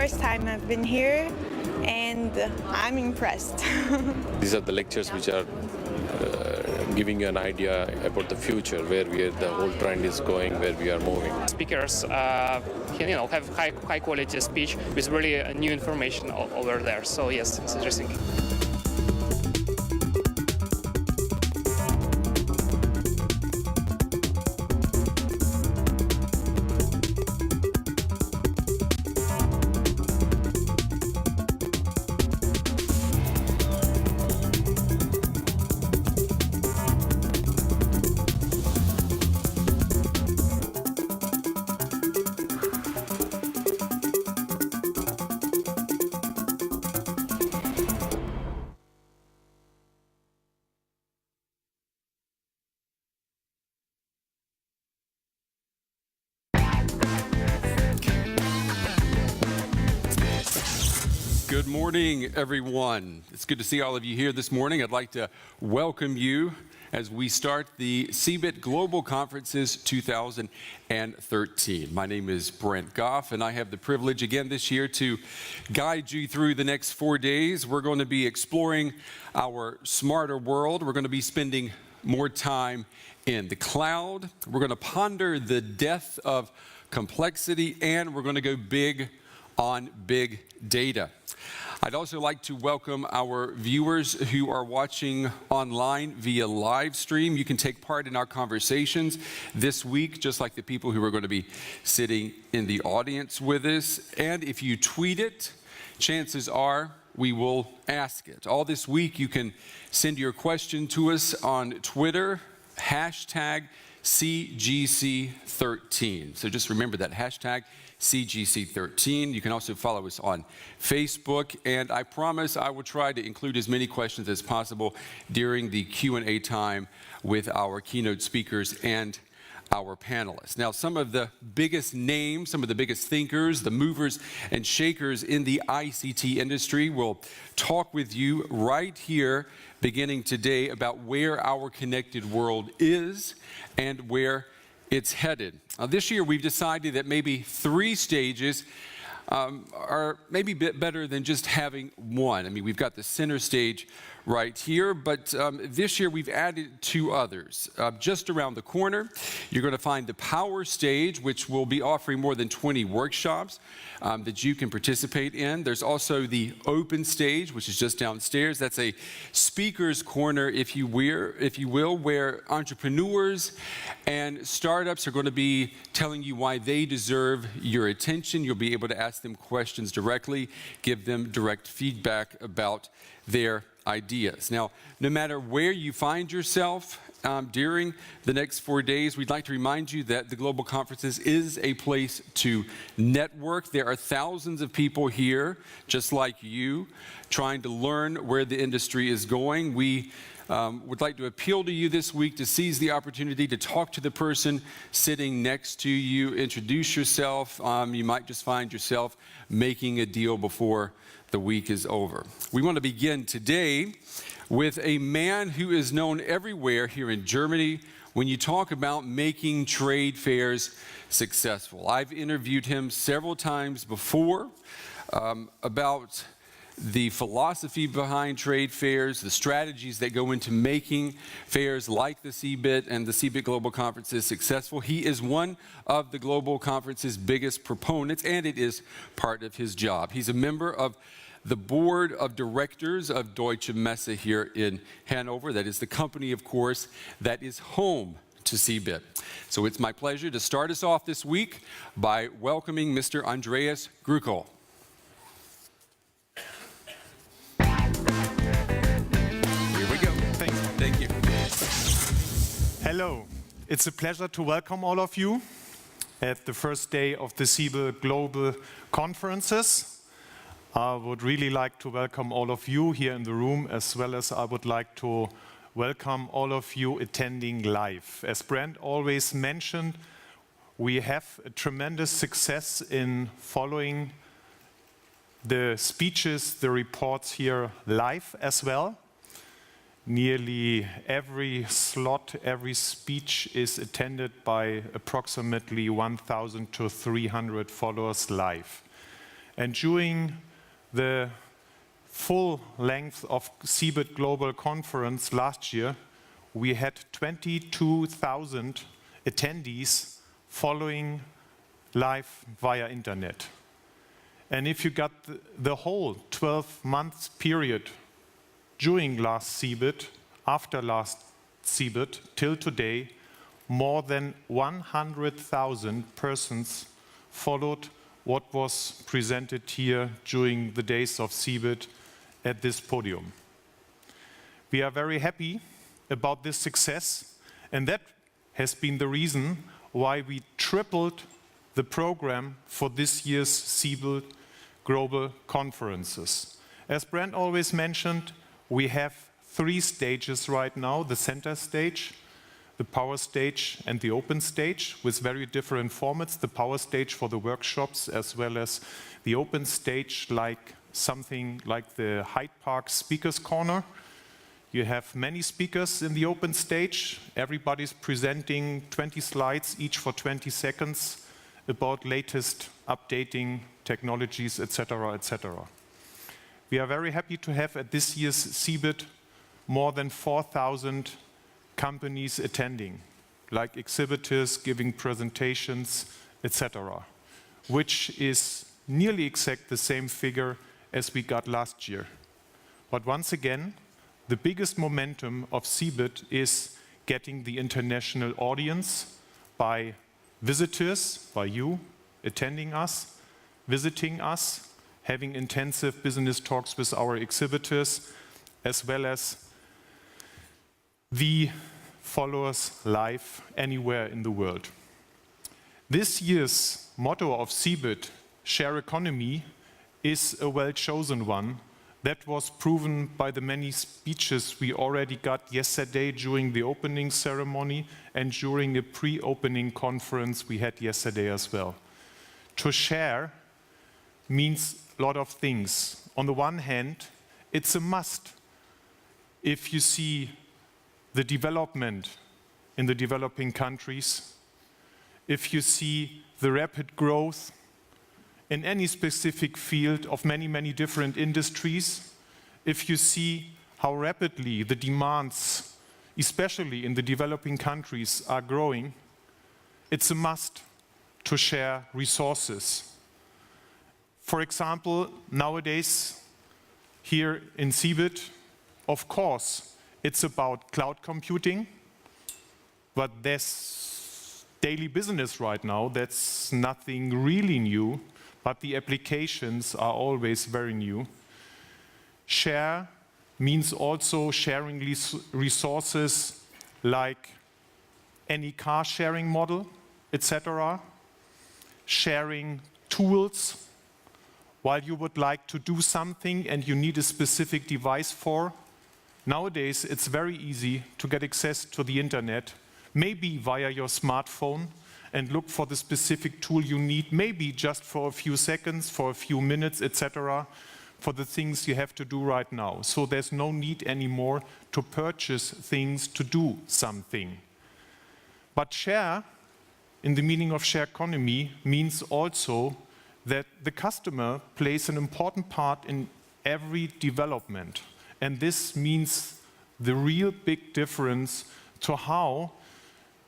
first time I've been here, and I'm impressed. These are the lectures which are giving you an idea about the future, where the whole trend is going, where we are moving. Speakers have high quality speech with really new information over there. So yes, it's interesting. Good morning, everyone. It's good to see all of you here this morning. I'd like to welcome you as we start the CeBIT Global Conferences 2013. My name is Brent Goff, and I have the privilege again this year to guide you through the next 4 days. We're going to be exploring our smarter world. We're going to be spending more time in the cloud. We're going to ponder the death of complexity, and we're going to go big on big data. I'd also like to welcome our viewers who are watching online via live stream. You can take part in our conversations this week, just like the people who are going to be sitting in the audience with us. And if you tweet it, chances are we will ask it. All this week, you can send your question to us on Twitter, hashtag CGC13. So just remember that hashtag CGC13. You can also follow us on Facebook, and I promise I will try to include as many questions as possible during the Q&A time with our keynote speakers and our panelists. Now, some of the biggest names, some of the biggest thinkers, the movers and shakers in the ICT industry will talk with you right here beginning today about where our connected world is and where it's headed. This year we've decided that maybe 3 stages are maybe a bit better than just having one. I mean, we've got the center stage right here, but this year we've added 2 others. Just around the corner, you're going to find the power stage, which will be offering more than 20 workshops that you can participate in. There's also the open stage, which is just downstairs. That's a speaker's corner, if you will, where entrepreneurs and startups are going to be telling you why they deserve your attention. You'll be able to ask them questions directly, give them direct feedback about their ideas. Now, no matter where you find yourself during the next 4 days, we'd like to remind you that the Global Conferences is a place to network. There are thousands of people here, just like you, trying to learn where the industry is going. We would like to appeal to you this week to seize the opportunity to talk to the person sitting next to you, introduce yourself. You might just find yourself making a deal before the week is over. We want to begin today with a man who is known everywhere here in Germany when you talk about making trade fairs successful. I've interviewed him several times before about the philosophy behind trade fairs, the strategies that go into making fairs like the CeBIT and the CeBIT Global Conferences successful. He is one of the Global Conference's biggest proponents, and it is part of his job. He's a member of the board of directors of Deutsche Messe here in Hanover. That is the company, of course, that is home to CeBIT. So it's my pleasure to start us off this week by welcoming Mr. Andreas Gruchow. Here we go. Thank you. Hello. It's a pleasure to welcome all of you at the first day of the CeBIT Global Conferences. I would really like to welcome all of you here in the room, as well as I would like to welcome all of you attending live. As Brent always mentioned, we have a tremendous success in following the speeches, the reports here live as well. Nearly every slot, every speech is attended by approximately 1,000 to 300 followers live. And during the full length of CeBIT Global Conference last year, we had 22,000 attendees following live via internet. And if you got the whole 12 months period during last CeBIT, after last CeBIT, till today, more than 100,000 persons followed what was presented here during the days of CeBIT at this podium. We are very happy about this success, and that has been the reason why we tripled the program for this year's CeBIT Global Conferences. As Brent always mentioned, we have 3 stages right now: the center stage, the power stage, and the open stage, with very different formats. The power stage for the workshops, as well as the open stage, like something like the Hyde Park Speakers Corner. You have many speakers in the open stage. Everybody's presenting 20 slides, each for 20 seconds, about latest updating technologies, etc., etc. We are very happy to have at this year's CeBIT more than 4,000 companies attending, like exhibitors giving presentations, etc., which is nearly exact the same figure as we got last year. But once again, the biggest momentum of CeBIT is getting the international audience by visitors, by you attending us, visiting us, having intensive business talks with our exhibitors, as well as the followers live anywhere in the world. This year's motto of CeBIT, Share Economy, is a well-chosen one that was proven by the many speeches we already got yesterday during the opening ceremony and during a pre-opening conference we had yesterday as well. To share means a lot of things. On the one hand, it's a must. If you see the development in the developing countries, if you see the rapid growth in any specific field of many, many different industries, if you see how rapidly the demands, especially in the developing countries, are growing, it's a must to share resources. For example, nowadays, here in CeBIT, of course, it's about cloud computing, but that's daily business right now. That's nothing really new, but the applications are always very new. Share means also sharing resources like any car sharing model, etc. Sharing tools while you would like to do something and you need a specific device for. Nowadays, it's very easy to get access to the internet, maybe via your smartphone, and look for the specific tool you need, maybe just for a few seconds, for a few minutes, etc., for the things you have to do right now. So there's no need anymore to purchase things to do something. But share, in the meaning of share economy, means also that the customer plays an important part in every development. And this means the real big difference to how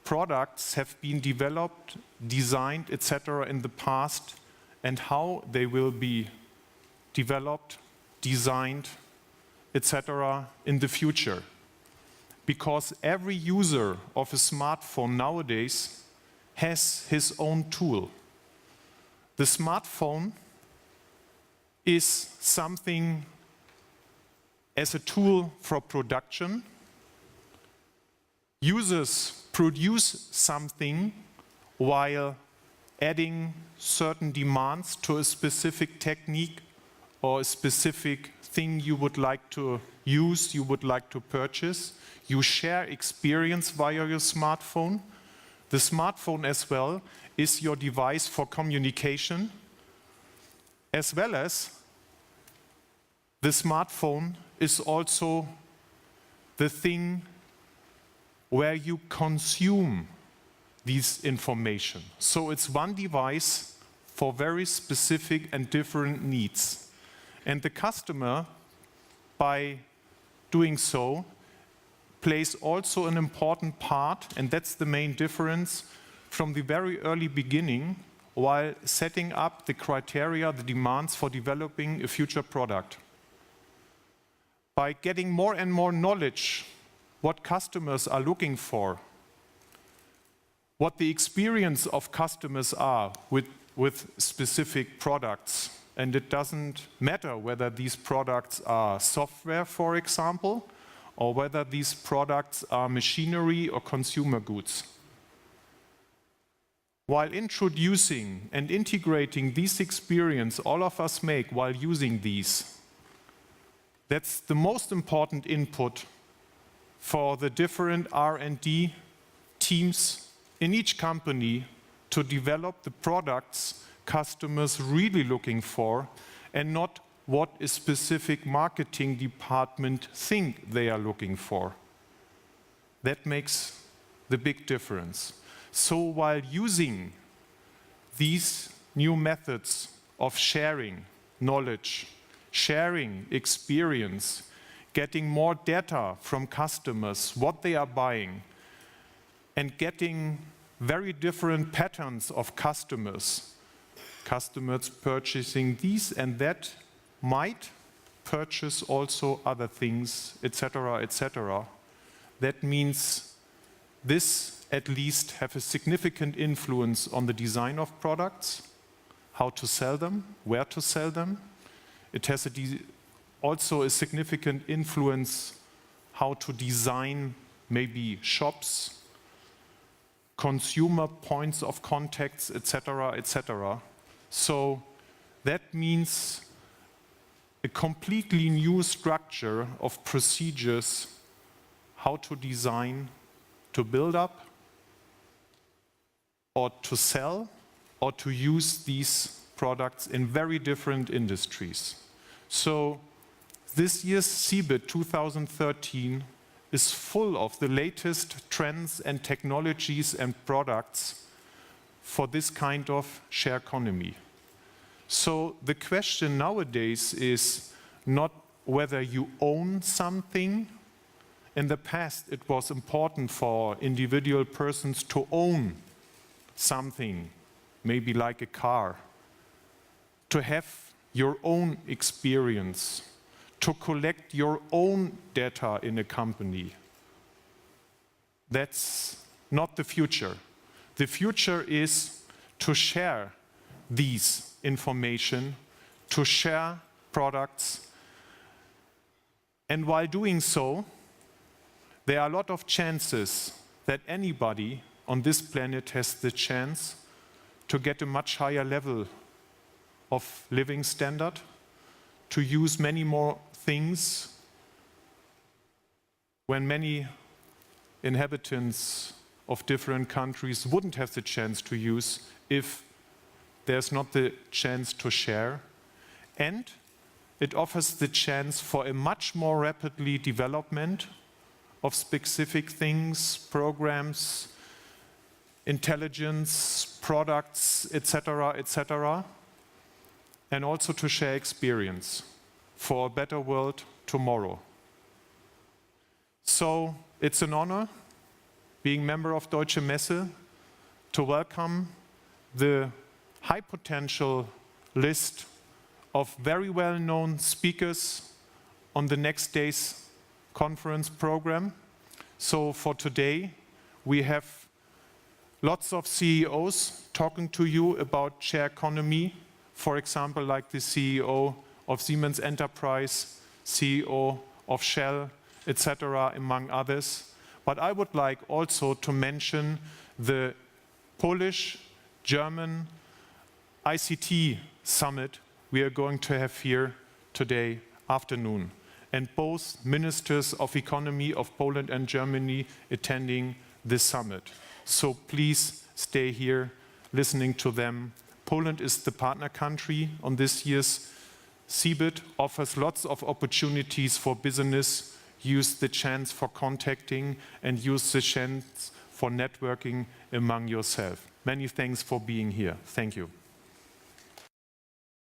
products have been developed, designed, etc. in the past, and how they will be developed, designed, etc. in the future. Because every user of a smartphone nowadays has his own tool. The smartphone is something as a tool for production. Users produce something while adding certain demands to a specific technique or a specific thing you would like to use, you would like to purchase. You share experience via your smartphone. The smartphone as well is your device for communication, as well as the smartphone is also the thing where you consume this information. So it's one device for very specific and different needs. And the customer, by doing so, plays also an important part, and that's the main difference, from the very early beginning, while setting up the criteria, the demands for developing a future product. By getting more and more knowledge what customers are looking for, what the experience of customers are with specific products. And it doesn't matter whether these products are software, for example, or whether these products are machinery or consumer goods. While introducing and integrating this experience all of us make while using these, that's the most important input for the different R&D teams in each company to develop the products customers really looking for, and not what a specific marketing department think they are looking for. That makes the big difference. So while using these new methods of sharing knowledge, sharing experience, getting more data from customers, what they are buying, and getting very different patterns of customers purchasing these and that, might purchase also other things, etc., etc. That means this at least have a significant influence on the design of products, how to sell them, where to sell them. It has also a significant influence how to design maybe shops, consumer points of contacts, etc., etc. So that means a completely new structure of procedures, how to design, to build up, or to sell, or to use these products in very different industries. So this year's CeBIT 2013 is full of the latest trends and technologies and products for this kind of share economy. So the question nowadays is not whether you own something. In the past, it was important for individual persons to own something, maybe like a car, to have your own experience, to collect your own data in a company. That's not the future. The future is to share these information, to share products. And while doing so, there are a lot of chances that anybody on this planet has the chance to get a much higher level of living standard, to use many more things when many inhabitants of different countries wouldn't have the chance to use if there's not the chance to share. And it offers the chance for a much more rapidly development of specific things, programs, intelligence, products, etc., etc., and also to share experience for a better world tomorrow. So it's an honor, being member of Deutsche Messe, to welcome the high potential list of very well-known speakers on the next day's conference program. So for today, we have lots of CEOs talking to you about share economy, for example, like the CEO of Siemens Enterprise, CEO of Shell, etc., among others. But I would like also to mention the Polish, German ICT summit we are going to have here today afternoon. And both ministers of economy of Poland and Germany attending this summit. So please stay here listening to them. Poland is the partner country on this year's CeBIT, offers lots of opportunities for business, use the chance for contacting and use the chance for networking among yourself. Many thanks for being here. Thank you.